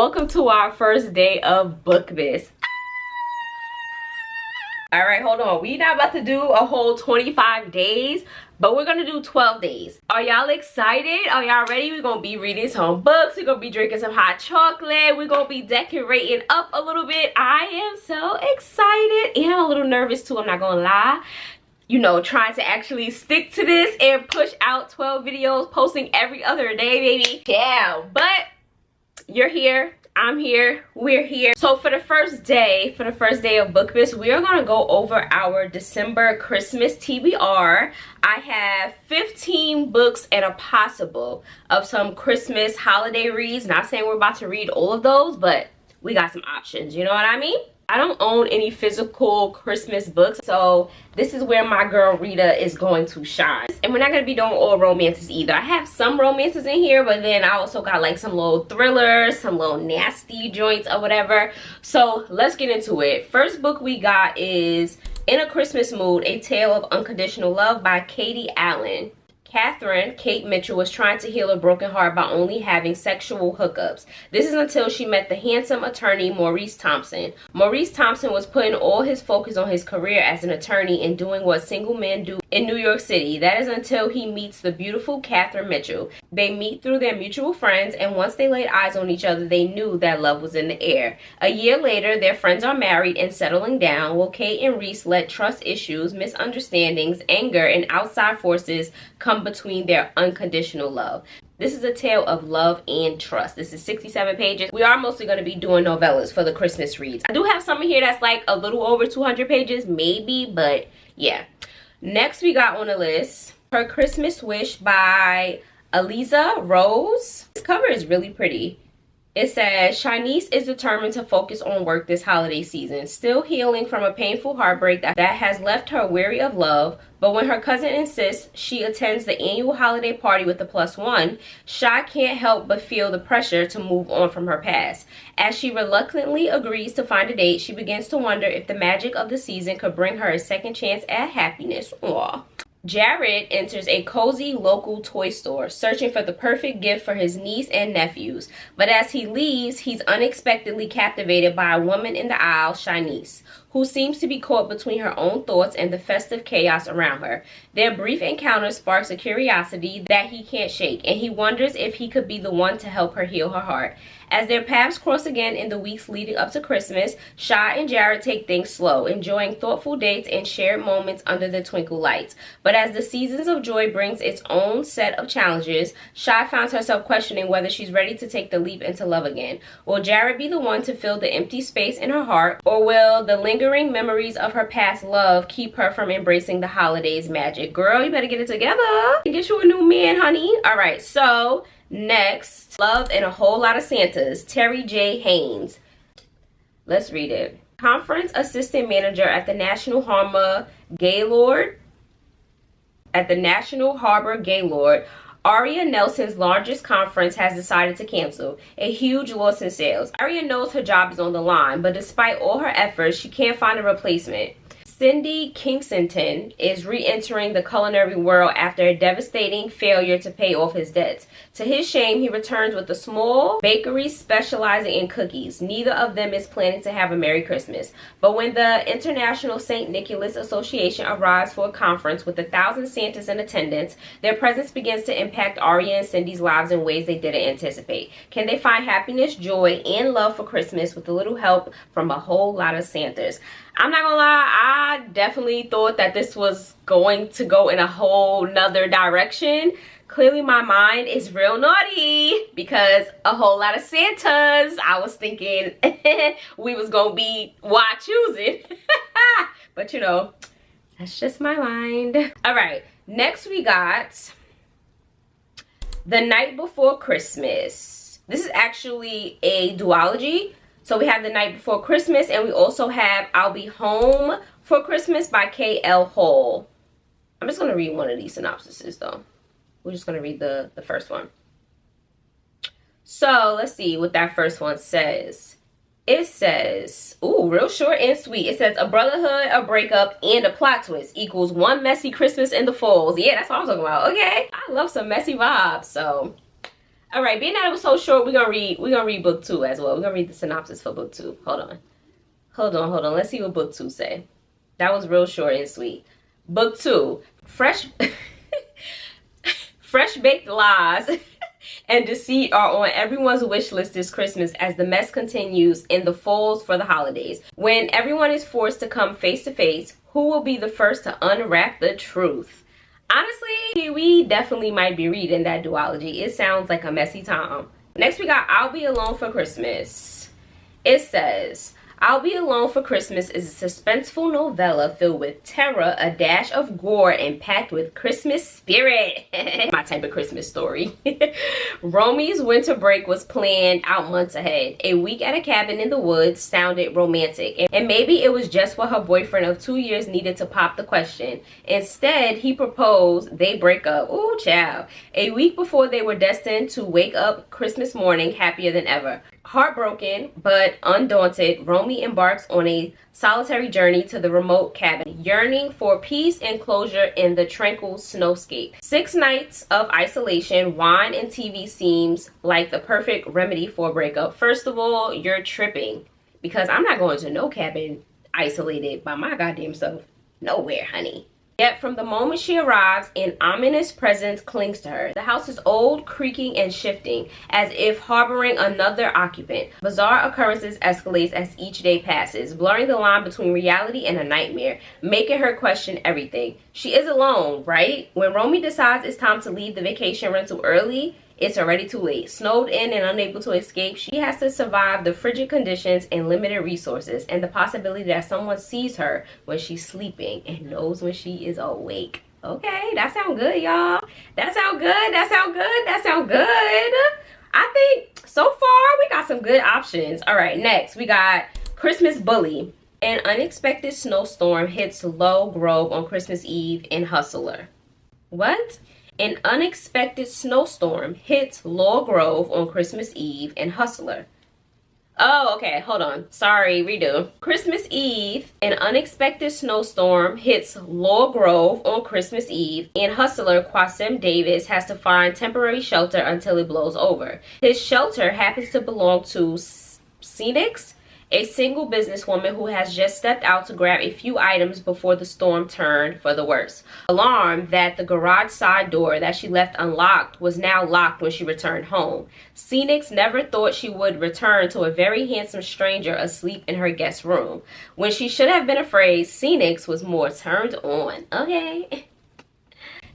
welcome to our first day of Bookmas. Alright, hold on. We're not about to do a whole 25 days, but we're gonna do 12 days. Are y'all excited? Are y'all ready? We're gonna be reading some books. We're gonna be drinking some hot chocolate. We're gonna be decorating up a little bit. I am so excited, and I'm a little nervous too, I'm not gonna lie. You know, trying to actually stick to this and push out 12 videos, posting every other day, baby. Yeah, but you're here, I'm here, we're here. So for the first day of Bookmas, we are gonna go over our December Christmas TBR. I have 15 books and a possible of some Christmas holiday reads. Not saying we're about to read all of those, but we got some options, you know what I mean? I don't own any physical Christmas books, so this is where my girl Rita is going to shine. And we're not going to be doing all romances either. I have some romances in here, but then I also got like some little thrillers, some little nasty joints or whatever. So let's get into it. First book we got is In a Christmas Mood, A Tale of Unconditional Love by Katie Allen. Catherine, Kate Mitchell, was trying to heal a broken heart by only having sexual hookups. This is until she met the handsome attorney Maurice Thompson. Maurice Thompson was putting all his focus on his career as an attorney and doing what single men do in New York City. That is until he meets the beautiful Catherine Mitchell. They meet through their mutual friends, and once they laid eyes on each other, they knew that love was in the air. A year later, their friends are married and settling down, while Kate and Reese let trust issues, misunderstandings, anger, and outside forces come between their unconditional love. This is a tale of love and trust. This is 67 pages. We are mostly going to be doing novellas for the Christmas reads. I do have some in here that's like a little over 200 pages, maybe, but yeah. Next we got on the list, Her Christmas Wish by Aliza Rose. This cover is really pretty. It says, Shanice is determined to focus on work this holiday season, still healing from a painful heartbreak that has left her weary of love. But when her cousin insists she attends the annual holiday party with the +1, Shy can't help but feel the pressure to move on from her past. As she reluctantly agrees to find a date, she begins to wonder if the magic of the season could bring her a second chance at happiness. Aww. Jared enters a cozy local toy store, searching for the perfect gift for his niece and nephews. But as he leaves, he's unexpectedly captivated by a woman in the aisle, Shanice, who seems to be caught between her own thoughts and the festive chaos around her. Their brief encounter sparks a curiosity that he can't shake, and he wonders if he could be the one to help her heal her heart. As their paths cross again in the weeks leading up to Christmas, Shy and Jared take things slow, enjoying thoughtful dates and shared moments under the twinkle lights. But as the seasons of joy brings its own set of challenges, Shy finds herself questioning whether she's ready to take the leap into love again. Will Jared be the one to fill the empty space in her heart, or will the lingering memories of her past love keep her from embracing the holidays' magic? Girl, you better get it together. Get you a new man, honey. All right, so next, Love and a Whole Lot of Santas, Terry J. Haynes. Let's read it. Conference assistant manager at the National Harbor Gaylord. Aria Nelson's largest conference has decided to cancel, a huge loss in sales. Aria knows her job is on the line, but despite all her efforts, she can't find a replacement. Cindy Kingston is re-entering the culinary world after a devastating failure to pay off his debts. To his shame, he returns with a small bakery specializing in cookies. Neither of them is planning to have a Merry Christmas. But when the International St. Nicholas Association arrives for a conference with 1,000 Santas in attendance, their presence begins to impact Aria and Cindy's lives in ways they didn't anticipate. Can they find happiness, joy, and love for Christmas with a little help from a whole lot of Santas? I'm not gonna lie, I definitely thought that this was going to go in a whole nother direction. Clearly my mind is real naughty because a whole lot of Santas. I was thinking we was gonna be wide choosing. But you know, that's just my mind. All right, next we got The Night Before Christmas. This is actually a duology. So we have The Night Before Christmas, and we also have I'll Be Home for Christmas by K.L. Hall. I'm just going to read one of these synopsises, though. We're just going to read the first one. So let's see what that first one says. It says, ooh, real short and sweet. It says, a brotherhood, a breakup, and a plot twist equals one messy Christmas in the Falls. Yeah, that's what I'm talking about. Okay. I love some messy vibes, so... All right, being that it was so short, we're gonna read book 2 as well. We're gonna read the synopsis for book 2. Hold on. Let's see what book 2 say. That was real short and sweet. Book 2, fresh fresh baked lies and deceit are on everyone's wish list this Christmas as the mess continues in the folds for the holidays. When everyone is forced to come face to face, who will be the first to unwrap the truth? Honestly, we definitely might be reading that duology. It sounds like a messy time. Next, we got I'll Be Alone for Christmas. It says, I'll Be Alone for Christmas is a suspenseful novella filled with terror, a dash of gore, and packed with Christmas spirit. My type of Christmas story. Romy's winter break was planned out months ahead. A week at a cabin in the woods sounded romantic, and maybe it was just what her boyfriend of 2 years needed to pop the question. Instead, he proposed, they break up. Ooh, child. A week before they were destined to wake up Christmas morning happier than ever. Heartbroken but undaunted, Romy embarks on a solitary journey to the remote cabin, yearning for peace and closure in the tranquil snowscape. 6 nights of isolation, wine, and TV seems like the perfect remedy for a breakup. First of all, you're tripping, because I'm not going to no cabin isolated by my goddamn self. Nowhere, honey. Yet from the moment she arrives, an ominous presence clings to her. The house is old, creaking, and shifting, as if harboring another occupant. Bizarre occurrences escalate as each day passes, blurring the line between reality and a nightmare, making her question everything. She is alone, right? When Romy decides it's time to leave the vacation rental early, it's already too late. Snowed in and unable to escape, she has to survive the frigid conditions and limited resources, and the possibility that someone sees her when she's sleeping and knows when she is awake. Okay, that sounds good, y'all. That sounds good. I think so far we got some good options. All right, next we got Christmas Bully. An unexpected snowstorm hits Low Grove on Christmas Eve in Hustler. What? An unexpected snowstorm hits Laurel Grove on Christmas Eve in Hustler. Oh, okay, hold on. Sorry, redo. Christmas Eve, an unexpected snowstorm hits Laurel Grove on Christmas Eve. In Hustler, Quasim Davis has to find temporary shelter until it blows over. His shelter happens to belong to Scenics, a single businesswoman who has just stepped out to grab a few items before the storm turned for the worse. Alarmed that the garage side door that she left unlocked was now locked when she returned home. Scenics never thought she would return to a very handsome stranger asleep in her guest room. When she should have been afraid, Scenics was more turned on. Okay.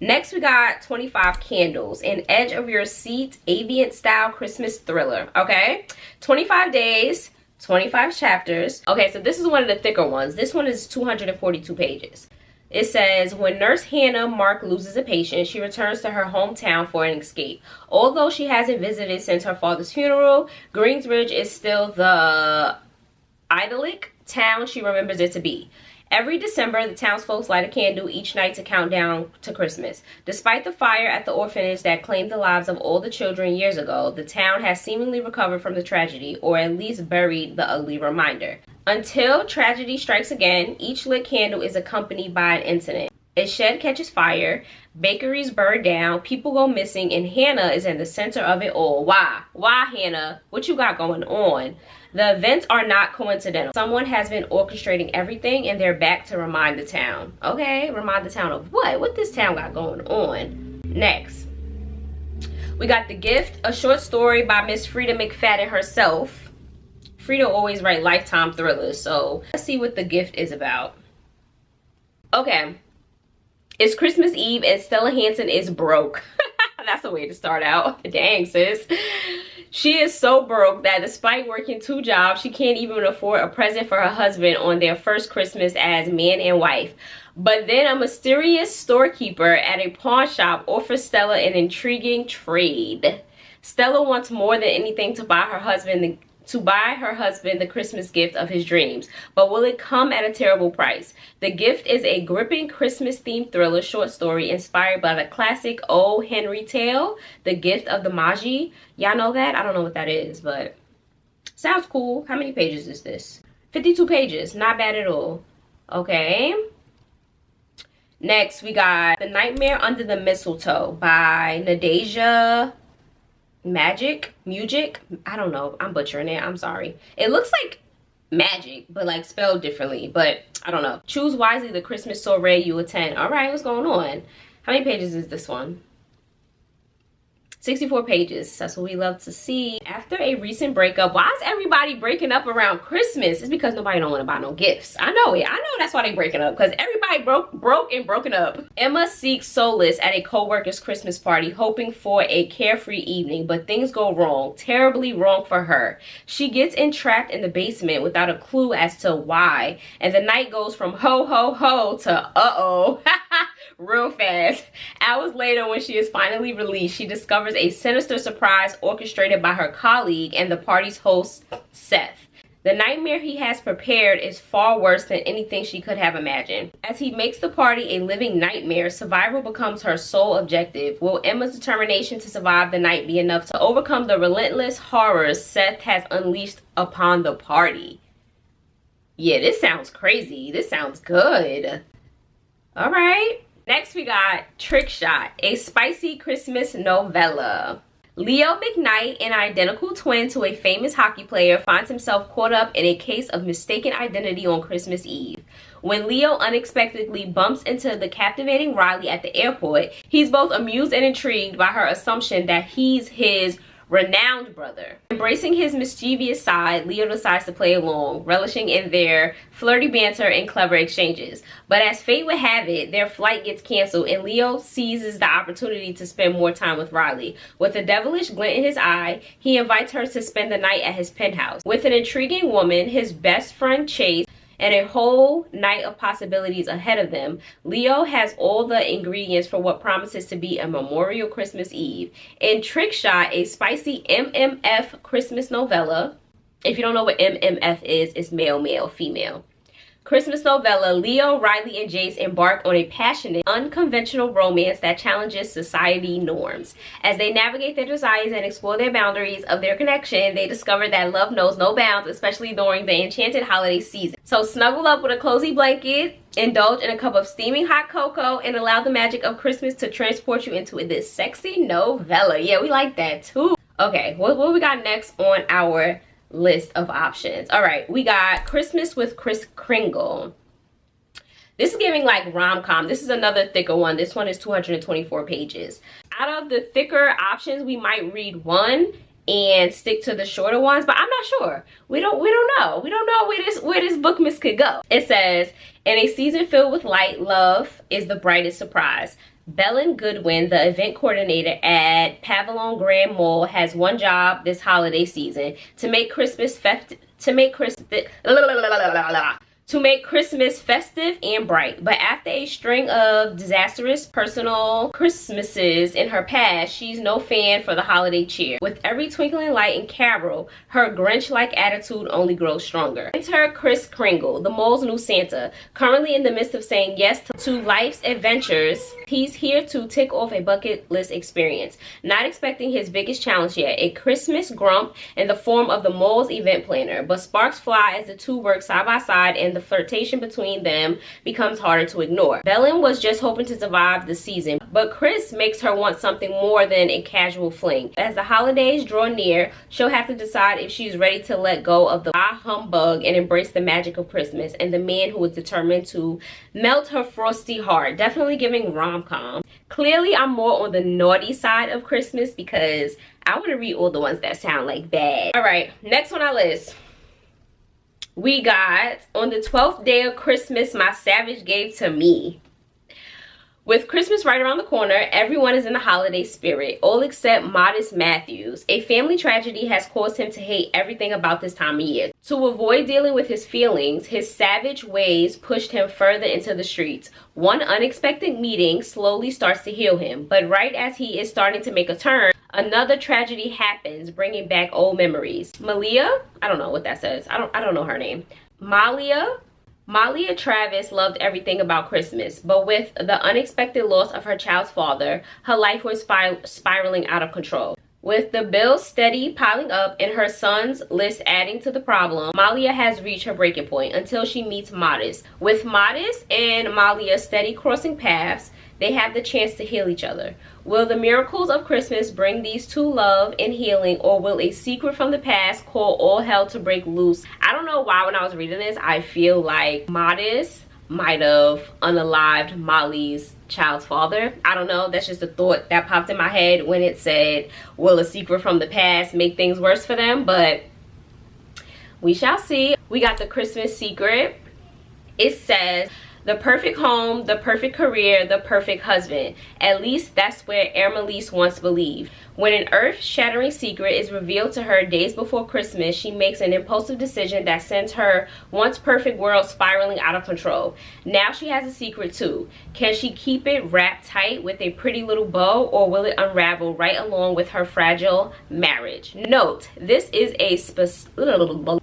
Next, we got 25 Candles, an edge of your seat, avian style Christmas thriller. Okay. 25 days. 25 chapters. Okay, so this is one of the thicker ones. This one is 242 pages. It says, when Nurse Hannah Mark loses a patient, she returns to her hometown for an escape. Although she hasn't visited since her father's funeral, Greensbridge is still the idyllic town she remembers it to be. Every December, the townsfolk light a candle each night to count down to Christmas. Despite the fire at the orphanage that claimed the lives of all the children years ago, the town has seemingly recovered from the tragedy, or at least buried the ugly reminder. Until tragedy strikes again, each lit candle is accompanied by an incident. A shed catches fire, bakeries burn down, people go missing, and Hannah is in the center of it all. Why? Why, Hannah? What you got going on? The events are not coincidental. Someone has been orchestrating everything, and they're back to remind the town. Okay, remind the town of what? What this town got going on? Next, we got The Gift, a short story by Miss Frida McFadden herself. Frida always write Lifetime thrillers, so let's see what The Gift is about. Okay, it's Christmas Eve and Stella Hansen is broke. That's a way to start out. Dang, sis. She is so broke that despite working 2 jobs, she can't even afford a present for her husband on their first Christmas as man and wife. But then a mysterious storekeeper at a pawn shop offers Stella an intriguing trade. Stella wants more than anything to buy her husband the Christmas gift of his dreams. But will it come at a terrible price? The Gift is a gripping Christmas-themed thriller short story inspired by the classic O. Henry tale, The Gift of the Magi. Y'all know that? I don't know what that is, but sounds cool. How many pages is this? 52 pages. Not bad at all. Okay. Next, we got The Nightmare Under the Mistletoe by Nadeja music. I don't know. I'm butchering it. I'm sorry. It looks like magic, but like spelled differently. But I don't know. Choose wisely the Christmas soiree you attend. All right, what's going on? How many pages is this one? 64 pages. That's what we love to see. After a recent breakup, why is everybody breaking up around Christmas? It's because nobody don't want to buy no gifts. I know it. I know that's why they breaking up, because everybody broken up. Emma seeks solace at a co-worker's Christmas party, hoping for a carefree evening, but things go wrong. Terribly wrong for her. She gets entrapped in the basement without a clue as to why, and the night goes from ho ho ho to uh-oh. Real fast. Hours later, when she is finally released, she discovers a sinister surprise orchestrated by her colleague and the party's host, Seth. The nightmare he has prepared is far worse than anything she could have imagined. As he makes the party a living nightmare, survival becomes her sole objective. Will Emma's determination to survive the night be enough to overcome the relentless horrors Seth has unleashed upon the party? Yeah, this sounds crazy. This sounds good. All right. Next, we got Trick Shot, a spicy Christmas novella. Leo McKnight, an identical twin to a famous hockey player, finds himself caught up in a case of mistaken identity on Christmas Eve. When Leo unexpectedly bumps into the captivating Riley at the airport, he's both amused and intrigued by her assumption that he's his renowned brother. Embracing his mischievous side, Leo decides to play along, relishing in their flirty banter and clever exchanges. But as fate would have it, their flight gets canceled and Leo seizes the opportunity to spend more time with Riley. With a devilish glint in his eye, he invites her to spend the night at his penthouse. With an intriguing woman, his best friend Chase, and a whole night of possibilities ahead of them, Leo has all the ingredients for what promises to be a memorable Christmas Eve. In Trick Shot, a spicy MMF Christmas novella. If you don't know what MMF is, it's male, male, female. Christmas novella, Leo, Riley, and Jace embark on a passionate, unconventional romance that challenges society norms. As they navigate their desires and explore their boundaries of their connection, they discover that love knows no bounds, especially during the enchanted holiday season. So snuggle up with a cozy blanket, indulge in a cup of steaming hot cocoa, and allow the magic of Christmas to transport you into this sexy novella. Yeah, we like that too. Okay, what we got next on our list of options? All right, we got Christmas with Kris Kringle. This is giving like rom-com. This is another thicker one. This one is 224 pages. Out of the thicker options, we might read one and stick to the shorter ones, but I'm not sure. We don't know. We don't know where this Bookmas could go. It says, in a season filled with light, love is the brightest surprise. Belen Goodwin, the event coordinator at Pavilion Grand Mall, has one job this holiday season: to make Christmas festive and bright. But after a string of disastrous personal Christmases in her past, she's no fan for the holiday cheer. With every twinkling light and carol, her Grinch-like attitude only grows stronger. Enter Kris Kringle, the mole's new Santa. Currently in the midst of saying yes to life's adventures, he's here to tick off a bucket list experience. Not expecting his biggest challenge yet, a Christmas grump in the form of the mole's event planner. But sparks fly as the two work side by side, and the flirtation between them becomes harder to ignore. Belen was just hoping to survive the season, but Kris makes her want something more than a casual fling. As the holidays draw near, she'll have to decide if she's ready to let go of the humbug and embrace the magic of Christmas and the man who is determined to melt her frosty heart. Definitely giving rom-com. Clearly, I'm more on the naughty side of Christmas because I want to read all the ones that sound like bad. All right, next on our list, we got On the 12th Day of Christmas, My Savage Gave to Me. With Christmas right around the corner, everyone is in the holiday spirit, all except Modest Matthews. A family tragedy has caused him to hate everything about this time of year. To avoid dealing with his feelings, his savage ways pushed him further into the streets. One unexpected meeting slowly starts to heal him, but right as he is starting to make a turn, another tragedy happens, bringing back old memories. Malia, I don't know what that says. I don't know her name. Malia Travis loved everything about Christmas, but with the unexpected loss of her child's father, her life was spiraling out of control. With the bills steady piling up and her son's list adding to the problem, Malia has reached her breaking point until she meets Modest. With Modest and Malia steady crossing paths, they have the chance to heal each other. Will the miracles of Christmas bring these two love and healing, or will a secret from the past call all hell to break loose? I don't know why when I was reading this, I feel like Modest might have unalived Molly's child's father. I don't know, that's just a thought that popped in my head when it said, will a secret from the past make things worse for them? But we shall see. We got the Christmas secret. It says, the perfect home, the perfect career, the perfect husband. At least that's where Ermelise once believed. When an earth-shattering secret is revealed to her days before Christmas, she makes an impulsive decision that sends her once perfect world spiraling out of control. Now she has a secret too. Can she keep it wrapped tight with a pretty little bow, or will it unravel right along with her fragile marriage? Note, this is a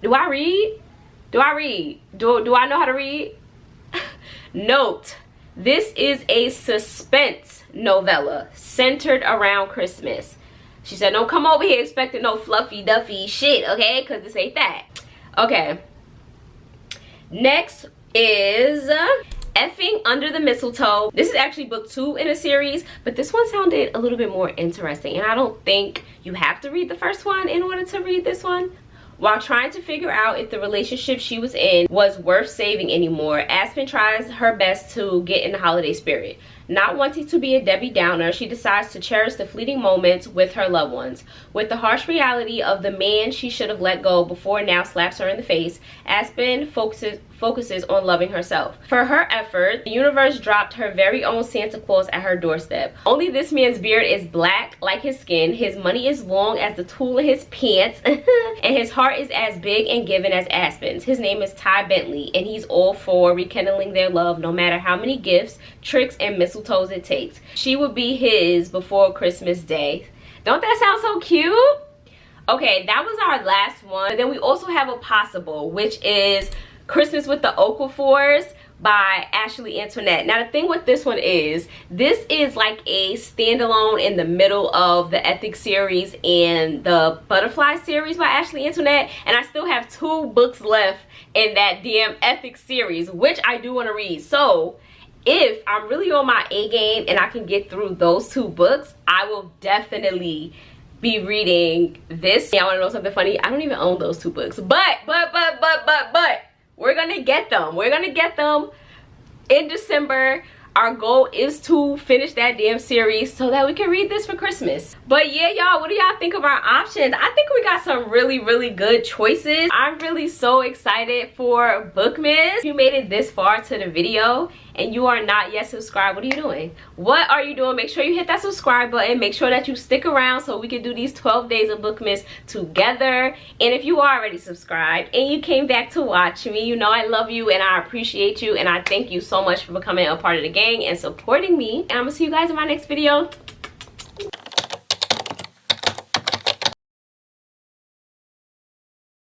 Do I read? Do I know how to read? Note, this is a suspense novella centered around Christmas. She said, don't come over here expecting no fluffy duffy shit, okay? Because this ain't that. Okay. Next is Effing Under the Mistletoe. This is actually book 2 in a series, but this one sounded a little bit more interesting. And I don't think you have to read the first one in order to read this one. While trying to figure out if the relationship she was in was worth saving anymore, Aspen tries her best to get in the holiday spirit. Not wanting to be a Debbie Downer, she decides to cherish the fleeting moments with her loved ones. With the harsh reality of the man she should have let go before now slaps her in the face, Aspen focuses on loving herself. For her effort, the universe dropped her very own Santa Claus at her doorstep. Only this man's beard is black like his skin, his money is long as the tool in his pants, and his heart is as big and given as Aspen's. His name is Ty Bentley, and he's all for rekindling their love no matter how many gifts, tricks, and mistletoes it takes. She would be his before Christmas Day. Don't that sound so cute? Okay, that was our last one. And then we also have a possible, which is Christmas with the Okafors by Ashley Antoinette. Now the thing with this one is, this is like a standalone in the middle of the Ethics series and the Butterfly series by Ashley Antoinette, and I still have 2 books left in that damn Ethics series, which I do want to read. So if I'm really on my A game and I can get through those 2 books, I will definitely be reading this. Yeah, I want to know something funny? I don't even own those 2 books, but we're gonna get them. We're gonna get them in December. Our goal is to finish that damn series so that we can read this for Christmas. But yeah, y'all, what do y'all think of our options? I think we got some really good choices. I'm really so excited for Bookmas. If you made it this far to the video and you are not yet subscribed, what are you doing? What are you doing? Make sure you hit that subscribe button. Make sure that you stick around so we can do these 12 days of Bookmas together. And if you are already subscribed and you came back to watch me, you know I love you and I appreciate you and I thank you so much for becoming a part of the gang and supporting me. And I'm gonna see you guys in my next video.